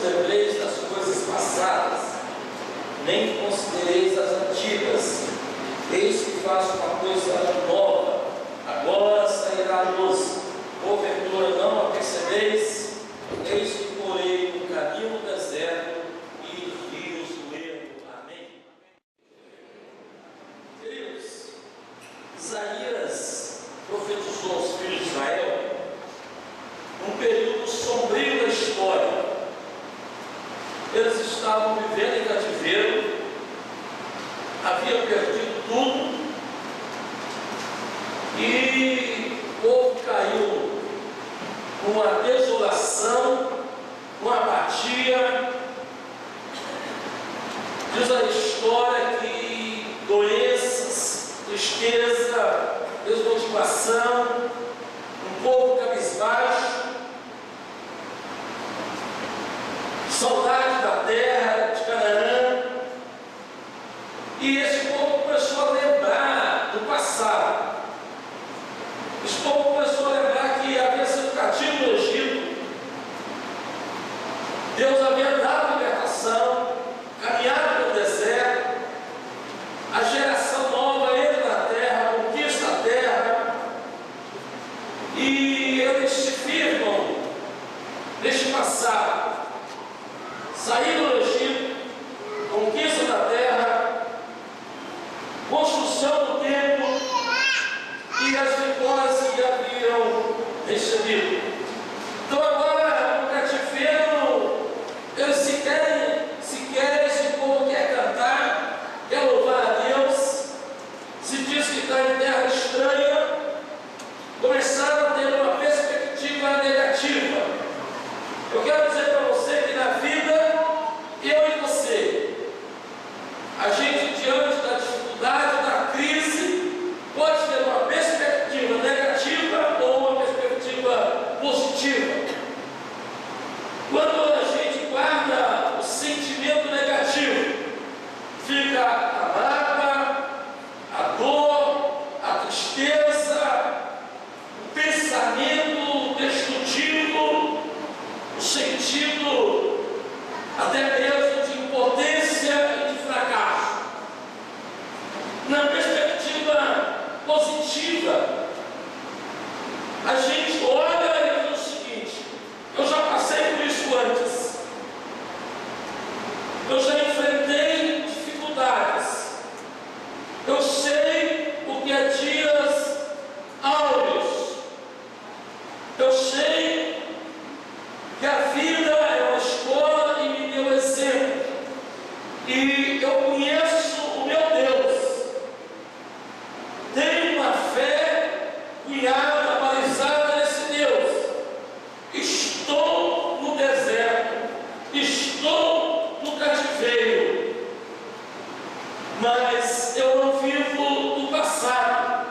lembreis das coisas passadas, nem considereis as antigas. Eis que faço uma coisa nova, agora sairá a luz. Porventura não a percebeis? Eis que porei um caminho no deserto e rios no ermo. Amém. Queridos, Isaías profetizou aos filhos de Israel num período sombrio da história. Eles estavam vivendo em cativeiro, haviam perdido tudo, e o povo caiu numa desolação, numa apatia. Diz a história que doenças, tristeza, desmotivação, um povo cabisbaixo, saudade da terra de Canaã. E esse povo começou a lembrar do passado. Esse povo começou a lembrar que havia sido cativo no Egito. Deus havia dado libertação, caminhado pelo deserto. A geração nova entra na terra, conquista a terra. E eles se firmam neste passado. Saíram do Egito, conquista da terra, construção do templo e as vitórias que haviam recebido. Então agora no cativeiro, eles se querem, esse povo quer cantar, quer louvar a Deus, se diz que está em terra estranha, começaram a ter uma perspectiva negativa. Eu quero dizer para você que na vida, eu e você, a gente diante da dificuldade, da crise, pode ter uma perspectiva negativa ou uma perspectiva positiva. Quando a gente guarda o sentimento negativo, fica a mágoa, a dor, a tristeza, o pensamento destrutivo, o sentido até mesmo de impotência e de fracasso. Na perspectiva positiva, a gente olha e diz o seguinte: eu já passei por isso antes, eu já enfrentei dificuldades, eu sei o que é dias áureos, eu sei que a vida é uma escola e me deu exemplo, e eu conheço o meu Deus, tenho uma fé cunhada, balizada nesse Deus. Estou no deserto, estou no cativeiro, mas eu não vivo do passado.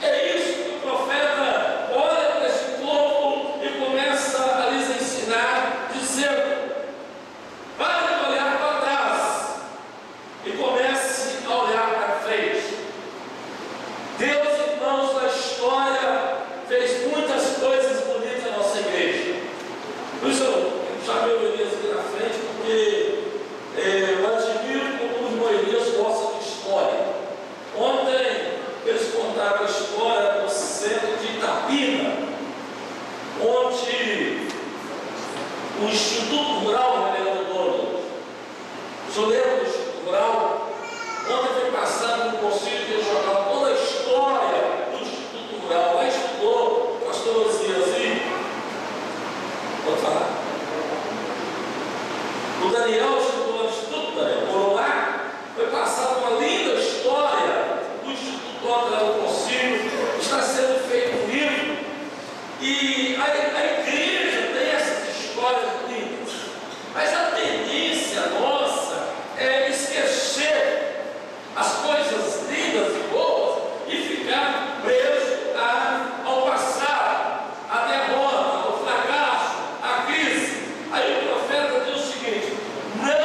É isso que o profeta olha para esse povo e começa a lhes ensinar, dizendo: pare de olhar para trás e comece a olhar para frente. Deus, irmãos, na história fez muitas coisas bonitas na nossa igreja. Por isso eu chamei o Elias aqui na frente, porque eu admiro como o irmão Elias gosta de história. Ontem eles contaram a história do centro de Itapina, onde o Instituto Rural Reverendo Dono, o senhor lembra do Instituto Rural? Ontem foi passado no conselho que ele jogava toda a história do Instituto Rural. Lá estudou o pastor Osias e pode falar. O Daniel estudou no Instituto, Daniel, morou lá, foi passada uma linda história do Instituto lá no conselho. Está sendo feito um livro, e a igreja tem essas histórias lindas, mas a tendência nossa é esquecer as coisas lindas e boas e ficar preso ao passado, à derrota, ao fracasso, à crise. Aí o profeta diz o seguinte: não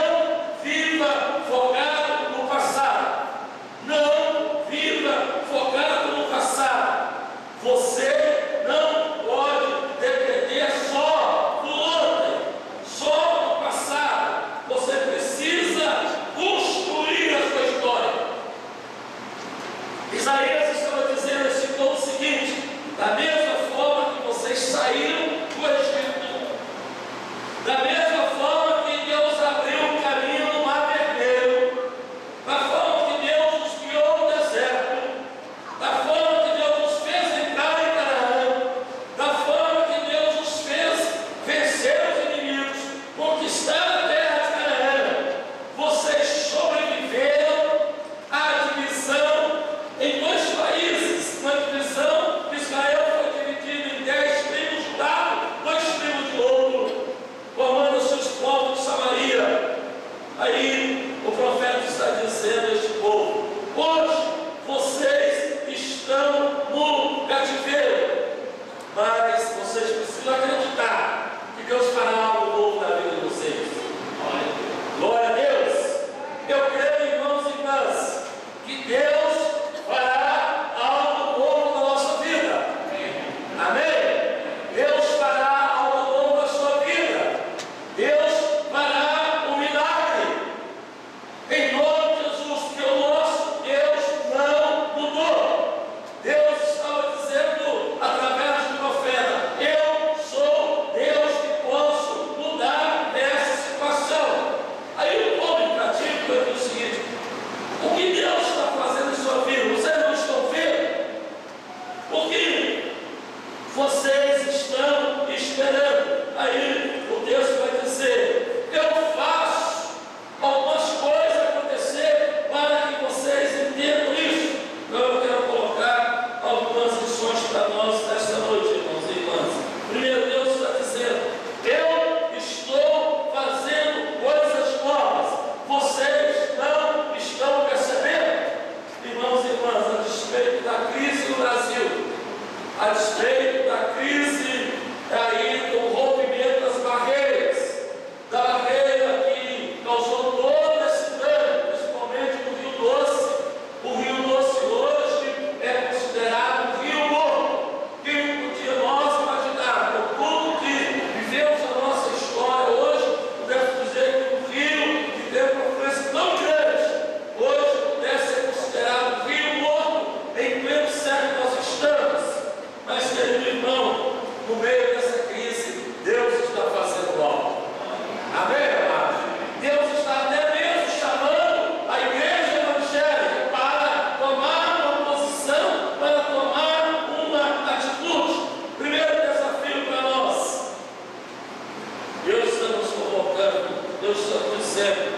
Deus está dizendo: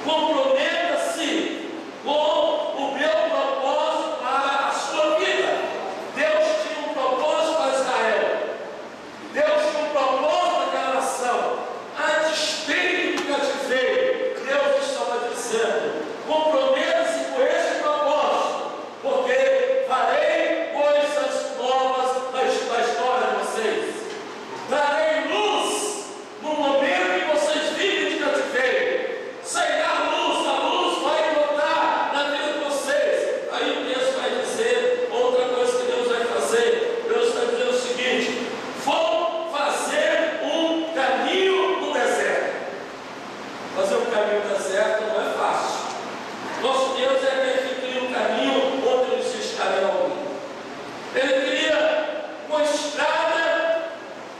comprometa-se com o meu propósito para a sua vida. Deus tinha um propósito para Israel. Deus tinha um propósito para aquela nação. A despeito do cativeiro, Deus estava dizendo: comprometa-se com esse propósito, porque farei coisas novas na história de vocês. Darei luz no momento que vocês vivem de cativeiro. Sairá luz, a luz vai brotar na vida de vocês. Aí o texto vai dizer outra coisa que Deus vai fazer. Deus está dizendo o seguinte: vou fazer um caminho no deserto. Fazer um caminho no deserto não é fácil. Nosso Deus é aquele que cria um caminho onde não existe caminho algum. Ele cria uma estrada,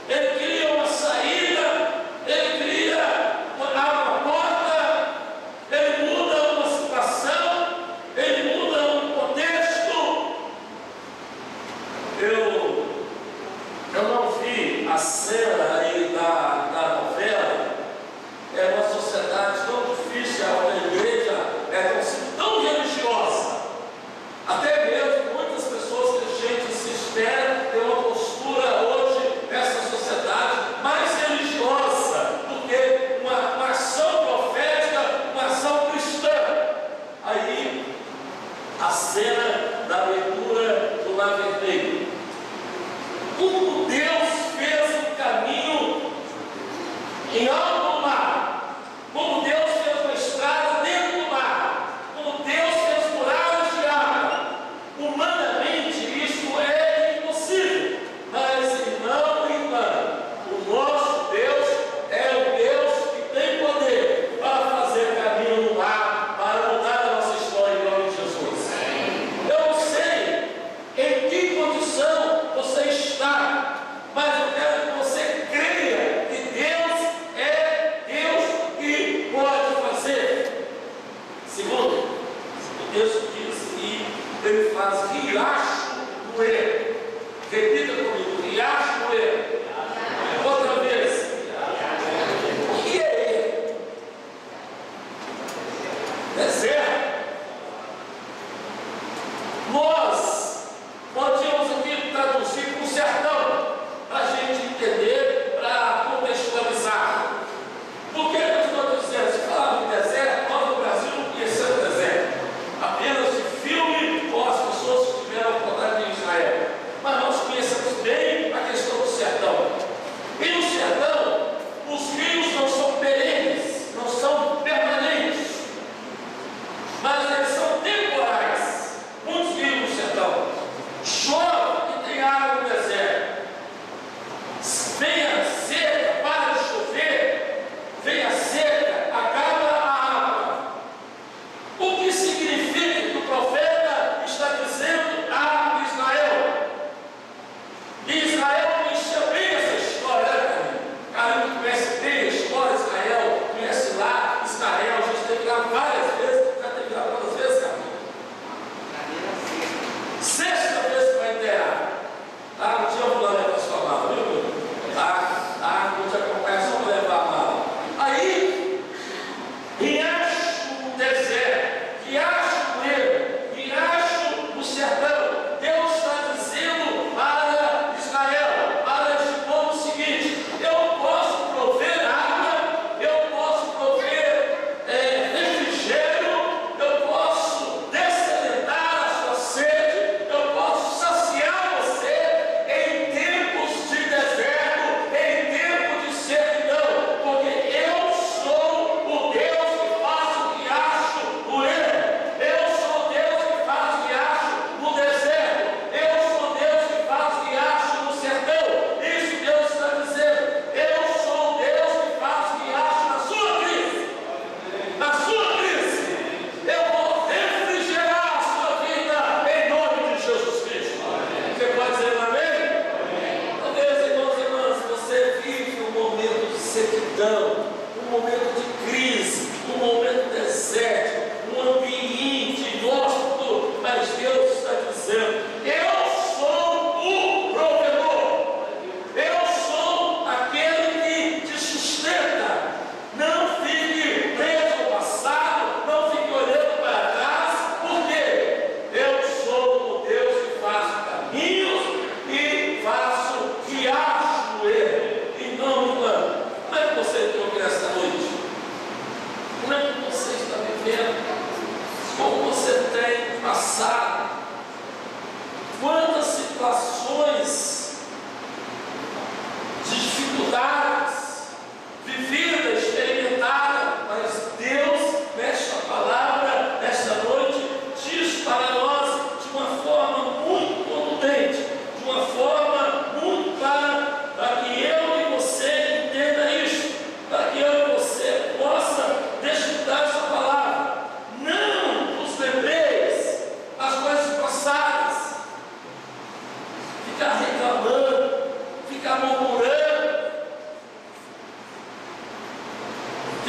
ele cria uma saída, ele cria uma porta, ele muda uma situação, ele muda um contexto. Eu não vi a cena aí da novela. É uma sociedade tão difícil, a igreja tão religiosa. Até mesmo muitas pessoas crentes se esperam ter uma postura hoje nessa sociedade mais religiosa do que uma ação profética, uma ação cristã. Aí, a cena da abertura do Mar Vermelho. Como Deus fez um caminho em alto mar, como Deus fez uma estrada dentro do mar, como Deus fez muralhas de água. Humanamente isso é impossível, mas não engano. O nosso Deus é o Deus que tem poder para fazer caminho no mar, para mudar a nossa história em nome de Jesus. Eu não sei em que condição você está, mas eu quero que você creia que Deus é Deus que pode fazer. Segundo, o texto diz que ele faz riacho no erro. Repita comigo: riacho no erro. Outra vez. O que é erro? Deserto. Nós podíamos aqui traduzir com sertão, para a gente entender, para contextualizar. Por que eu estou dizendo? Se falar de deserto, nós no Brasil não conhecemos deserto. Apenas de filme ou as pessoas que tiveram a oportunidade em Israel. Mas nós conhecemos bem a questão do sertão. E no sertão, os rios não são perenes, não são permanentes, mas eles são temporais. Muitos rios no sertão. Chove e tem água no deserto. Venha seca, para de chover. Venha seca, acaba a água. O que significa que o profeta está dizendo a Israel? E Israel conhecia bem essa história, né? Cara que conhece bem a história de Israel, conhece lá Israel, a gente teve lá várias vezes, já teve lá quantas vezes, cara? Sexta vez que vai enterrar. Ah, não tinha fulano aí para sua mala, viu? Não te acompanha só para levar a mala. Aí, riacho no deserto, riacho no erro, riacho no sertão. Deus está dizendo para Israel, para este povo o seguinte: eu posso prover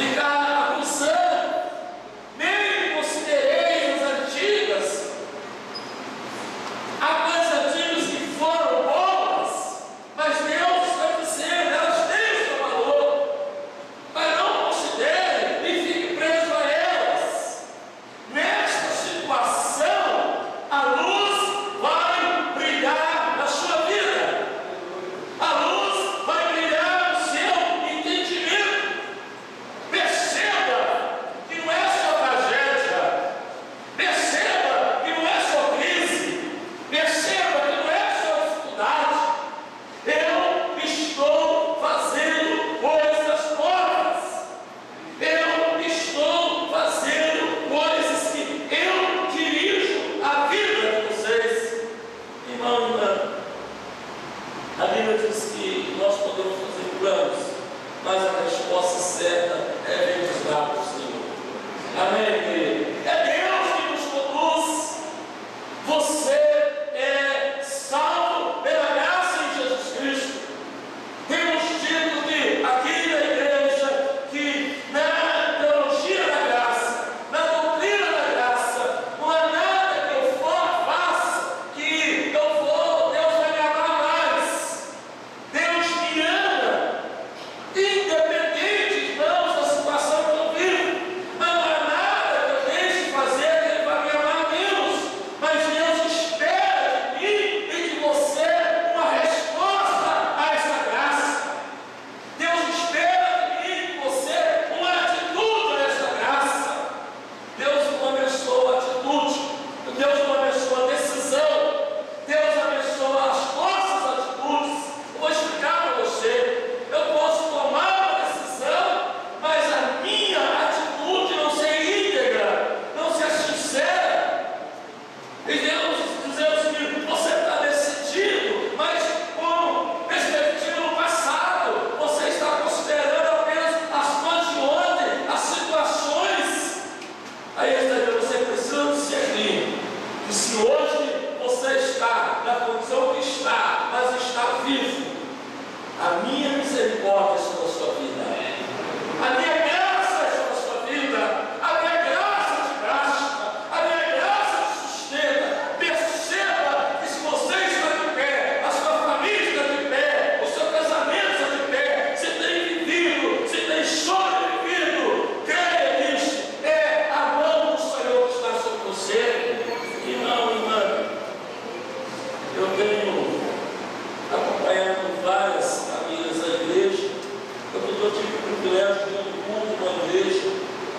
ficar acusando, nem considerei as antigas. Há coisas antigas que foram boas, mas Deus está dizendo, elas têm o seu valor, mas não considere e fique preso a elas. Nesta situação, a luz vai brilhar na sua vida, a luz vai brilhar no seu entendimento. Perceba que não é só tragédia, perceba que não é só crise, perceba que não é só dificuldade. Eu estou fazendo coisas novas, eu estou fazendo coisas que eu dirijo a vida de vocês. Irmão, irmã, a Bíblia diz que nós podemos fazer planos, mas a resposta certa é vir dos lábios do Senhor. Amém, querido? É Deus que nos conduz. Você é salvo pela graça em Jesus Cristo. Temos dito que aqui na igreja, que na teologia da graça, na doutrina da graça, não há nada que eu faça que Deus vai me amar mais. Deus me ama, independente, irmãos, da situação que eu vivo. Não há nada que eu deixe de fazer que Ele vai me amar menos. Mas Deus espera de mim e de você uma resposta a essa graça. Deus espera de mim e de você uma atitude a essa graça. Deus não abençoa a atitude, Deus não abençoa a decisão, Deus abençoa as nossas atitudes. Eu vou explicar para você. Eu posso tomar uma decisão, mas a minha atitude não ser íntegra, não ser sincera. E Deus dizer o seguinte: você está decidido, mas com perspectiva no passado, você está considerando apenas as coisas de ontem, as situações. Aí Ele está dizendo: você precisa discernir que se hoje você está na condição que está, mas está vivo, a minha misericórdia é sobre a sua vida, a minha graça é sobre a sua vida, a minha graça te basta, a minha graça te sustenta. Perceba que se você está de pé, a sua família está de pé, o seu casamento está de pé, você tem vivido, você tem sobrevivido, creia nisso, é a mão do Senhor que está sobre você. Irmão, irmã, eu tenho acompanhado várias famílias da igreja. Eu tive o privilégio de ir no culto de uma igreja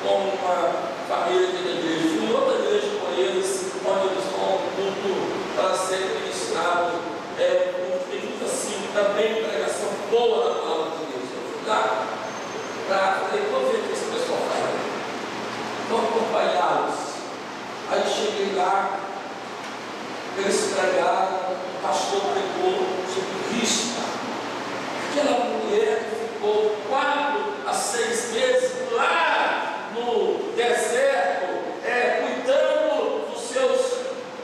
com uma família aqui da igreja. Fui em outra igreja com eles, onde eles vão no culto para ser ministrado. Tem muito assim, também pregação boa da palavra de Deus. Eu fui lá falei: vou ver o que esse pessoal faz, vou acompanhá-los. Aí cheguei lá, eles pregaram, o pastor pregou sobre Cristo. Aquela mulher que ficou 4 a 6 meses lá no deserto, cuidando dos seus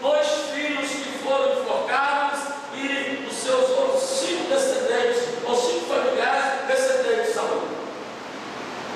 2 filhos que foram enforcados e dos seus outros 5 descendentes, ou 5 familiares descendentes de Saul.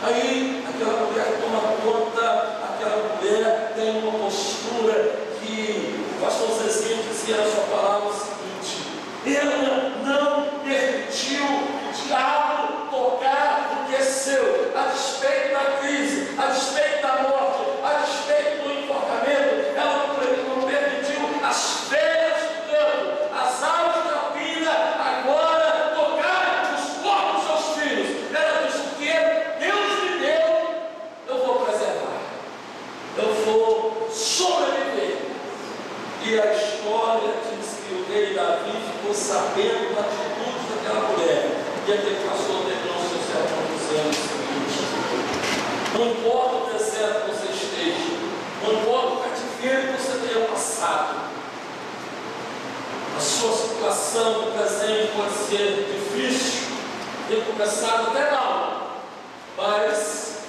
Aí aquela mulher toma conta, aquela mulher tem uma postura que o pastor Zezinho dizia na sua palavra o seguinte: ela não permitiu o diabo tocar no que é seu, a despeito da crise, a despeito da morte, a despeito do enforcamento. Ela não permitiu as feras do campo, as aves da rapina agora tocar nos corpos dos seus filhos. Ela disse: o que Deus me deu, eu vou preservar, eu vou sobreviver. E a história diz que o rei Davi ficou sabendo da atitude daquela mulher, e aquele pastor terminou seu sermão dizendo o seguinte: não importa o deserto que você esteja, não importa o cativeiro que você tenha passado, a sua situação no presente pode ser difícil, ter começado até mal, mas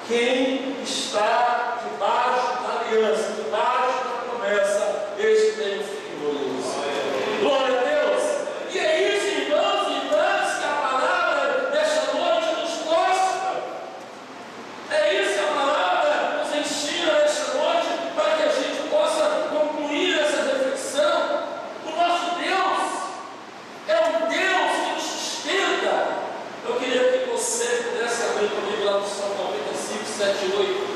quem está debaixo da aliança, debaixo da promessa, esse tem um filho glorioso. Glória a Deus! E é isso, irmãos e irmãs, que a palavra desta noite nos mostra. abrir comigo lá no Salmo 95, 7 e 8.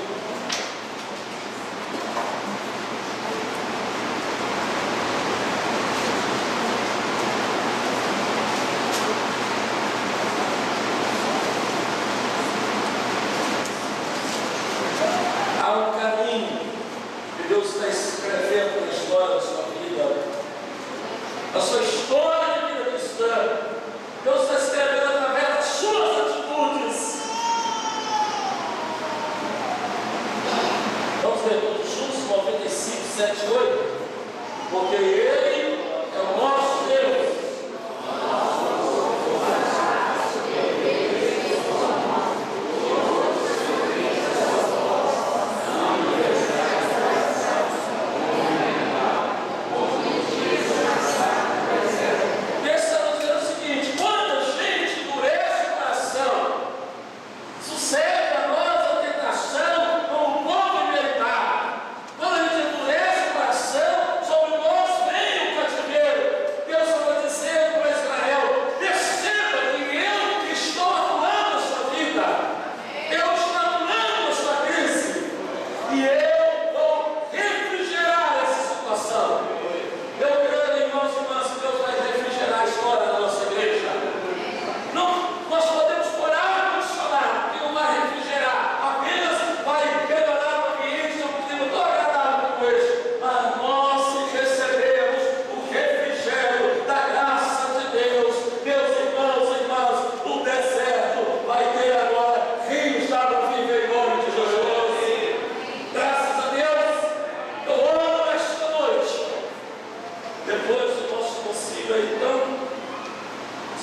Há um caminho que Deus está escrevendo na história da sua vida, a sua história de vida cristã. Deus está escrevendo através das suas atitudes. Vamos ler todos juntos, 95, 7 e 8. Porque Ele é o nosso Deus.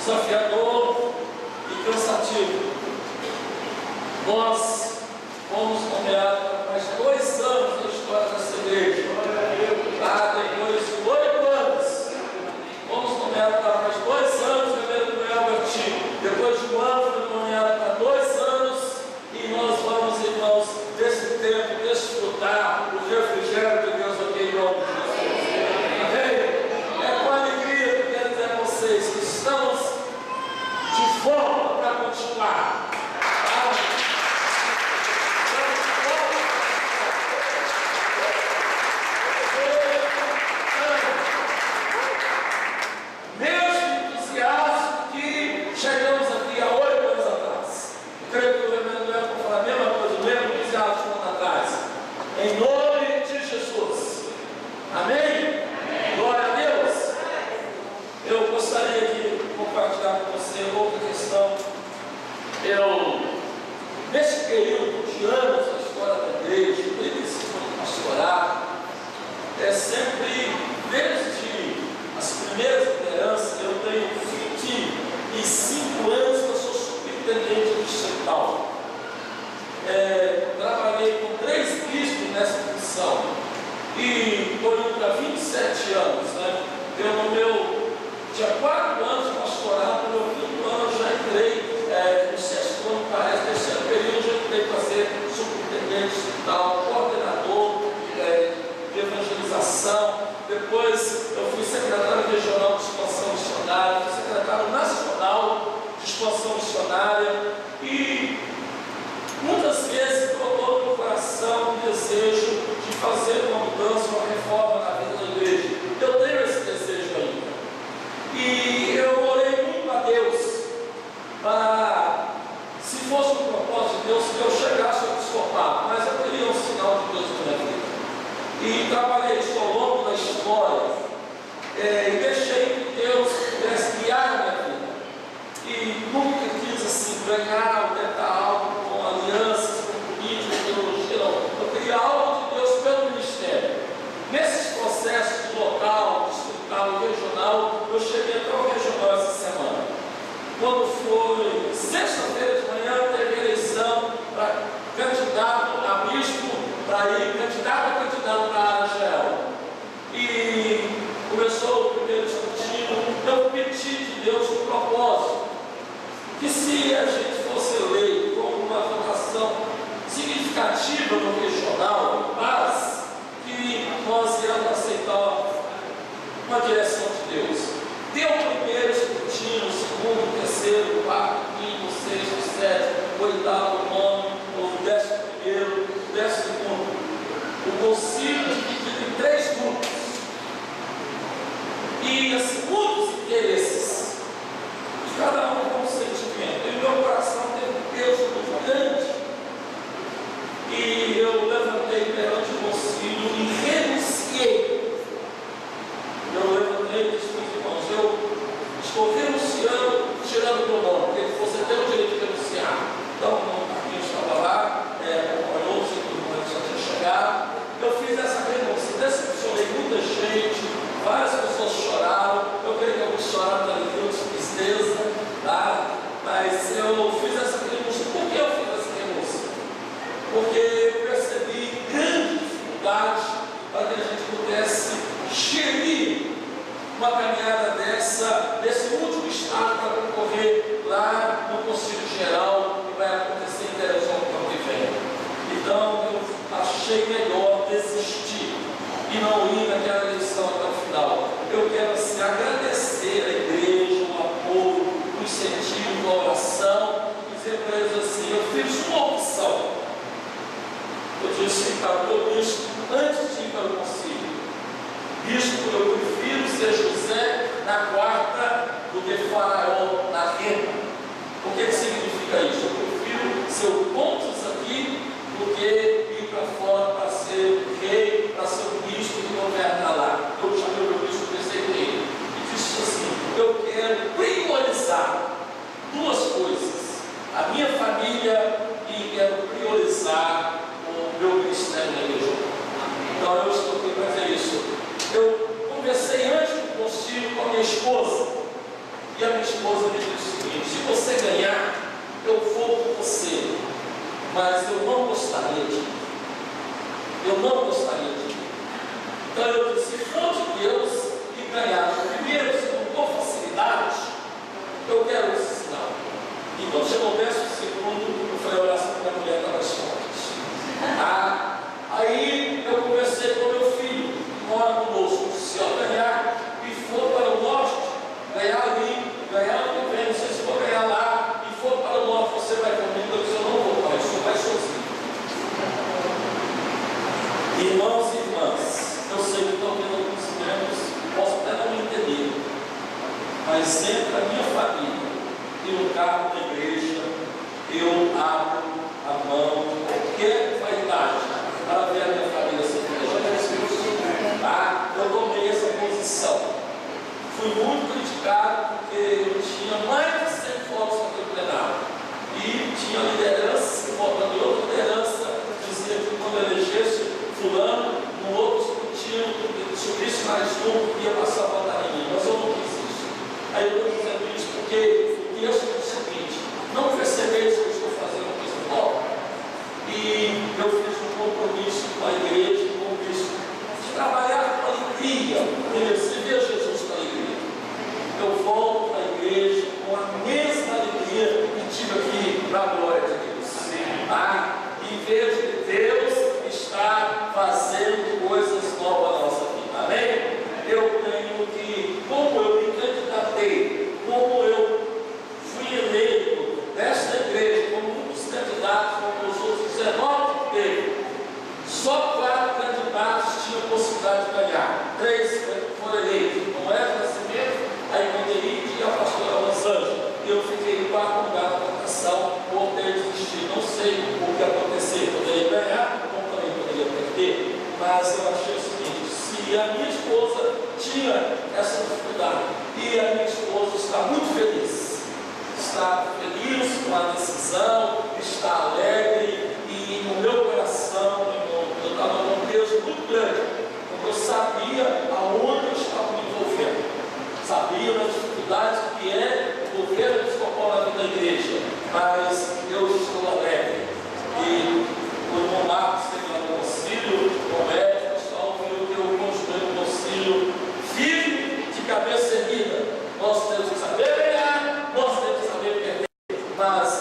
Desafiador e cansativo. Nós fomos nomeados há mais 2 anos na história dessa igreja. Depois de 8 anos, fomos nomeados há mais 2 anos, primeiro no Elbertinho. Depois de 1 ano, fomos nomeados há 2 anos. E nós vamos, irmãos, desse tempo, desfrutar o refrigério de Deus aqui em nome de Jesus. Amém? É com alegria que quero dizer a vocês que estamos de volta para continuar. Mesmo entusiasmo que chegamos aqui há 8 anos atrás. Eu creio que o reverendo Leandro vai falar a mesma coisa, o mesmo entusiasmo de 1 ano atrás. Em nome de Jesus. Amém? Glória a Deus. Eu gostaria de compartilhar com você outra questão. Nesse período de anos da história da igreja, desde o pastorado, sempre, desde as primeiras lideranças, eu tenho 25 anos que eu sou superintendente distrital. Trabalhei com 3 bispos nessa função e estou indo para 27 anos. Eu no meu tinha 4 anos de pastorado, no meu 5º ano eu já entrei, no 6º ano, parece, terceiro período, eu entrei para ser superintendente distrital, coordenador de evangelização. Depois eu fui secretário regional de expansão missionária, fui secretário nacional de expansão missionária e muitas vezes colocou no meu coração o desejo de fazer uma mudança, uma reforma na vida da igreja. Eu tenho esse desejo ainda. E eu orei muito a Deus para, se fosse um propósito de Deus, que eu chegasse ao episcopado, mas eu queria um sinal de Deus na minha vida. E trabalhei isso ao longo da história e deixei que Deus pudesse guiar a minha vida. E nunca quis assim ganhar ou tentar algo com alianças, com política, com teologia, não. Eu queria algo de Deus pelo ministério. Nesses processos de local, distrital e regional, eu cheguei até o regional essa semana. Quando foi sexta-feira de manhã, teve eleição para candidato a bispo, para ir candidato para a área geral. E começou o primeiro escrutínio. Eu pedi de Deus um propósito, que se a gente fosse eleito com uma votação significativa no regional, mas que nós íamos aceitar uma direção de Deus. Deu o primeiro escrutínio, o segundo, o terceiro, o quarto, o quinto, o sexto, o sétimo, o oitavo, nono, ou 11º, 12º. O concílio dividido em 3 grupos. E assim, muitos interesses. E cada um com um sentimento. E meu coração teve um peso muito grande. E eu levantei perante o concílio e renunciei. Eu levantei e disse para os irmãos: eu estou renunciando, tirando meu nome, porque você tem o direito de renunciar. Então, o Marquinhos estava lá, acompanhou, o irmão já tinha chegado. Eu fiz essa renúncia, decepcionei muita gente, várias pessoas choraram. Eu creio que alguns choraram da alegria, de tristeza, tá? Mas eu fiz essa renúncia. Por que eu fiz essa renúncia? Porque eu percebi grande dificuldade para que a gente pudesse gerir uma caminhada desse último estado para concorrer lá no Conselho Geral que vai acontecer em Teresópolis no ano que vem. Então eu achei melhor desistir e não ir naquela eleição até o final. Eu quero assim agradecer à igreja, o apoio, o incentivo, a oração, e dizer para eles assim: eu fiz uma opção. Eu disse para o bispo, antes de ir para o concílio: bispo, eu prefiro ser José na quarta do que Faraó na renda. O que significa isso? Eu prefiro ser o Pontos aqui do que ir para fora para ser rei, para ser o bispo que governa lá. Eu chamei o meu bispo, pensei nele e disse assim: eu quero priorizar 2 coisas: a minha família, e quero priorizar o meu ministério na igreja. Então eu estou aqui para fazer isso. Eu conversei antes do concílio com a minha esposa, e a minha esposa me disse o seguinte: se você ganhar, eu vou com você, mas eu não gostaria de ir. Eu não gostaria de ir. Então eu disse: se for de Deus e ganhar primeiro, segundo, com facilidade, eu quero esse sinal. E quando chegou o 12º, eu falei: oração para a mulher estava forte. Aí eu conversei com meu filho, que mora conosco: se eu ganhar e for para o norte, ganhar ali, ganhar o que vem, não sei se vou ganhar lá, e for para o norte, você vai comigo. Eu disse: eu não vou, pai, você vai sozinho. Irmãos e irmãs, eu sei que estão vendo alguns membros, posso até não entender, mas entre a minha família e o cargo da igreja, eu abro a mão, qualquer vaidade, para ver a minha família ser feliz. Tá? Eu tomei essa posição. Fui muito criticado porque eu tinha mais de 100 votos naquele plenário. E tinha liderança, votando em outra liderança, dizia que quando elegesse fulano, no outro tinha, se subisse mais um, ia passar a votar em mim. Mas eu não quis isso. Aí eu estou dizendo isso porque o texto é o seguinte: não percebeis que eu estou fazendo uma coisa nova. E eu fiz um compromisso com a igreja, com o bispo, de trabalhar com alegria, receber Jesus com alegria. Eu volto para a igreja com a mesma alegria que tive aqui, para a glória de Deus. E vejo que Deus está fazendo coisas novas na nossa vida. Amém? Eu tenho que, como eu me candidatei, como eu fui eleito nesta igreja, como muitos candidatos, como os outros 19 que teve, só 4 candidatos tinham possibilidade de ganhar. 3 foram eleitos: não era Nascimento, a Ivanderite e a pastora Rosângela. Eu fiquei em 4º lugar na votação por ter desistido. Não sei o que aconteceu. Poderia ganhar, como também poderia perder. Mas eu achei o seguinte: se a minha esposa tinha essa dificuldade, e a minha esposa está muito feliz, está feliz com a decisão, está alegre, e no meu coração eu estava num peso muito grande, porque eu sabia aonde eu estava me envolvendo, sabia das dificuldades que é o governo episcopal na vida da igreja, mas eu estou alegre. E o irmão Marcos teve lá no concílio, o médico, o pessoal viu que eu construí um concílio firme, de cabeça erguida. Nós temos que saber ganhar, nós temos que saber perder, mas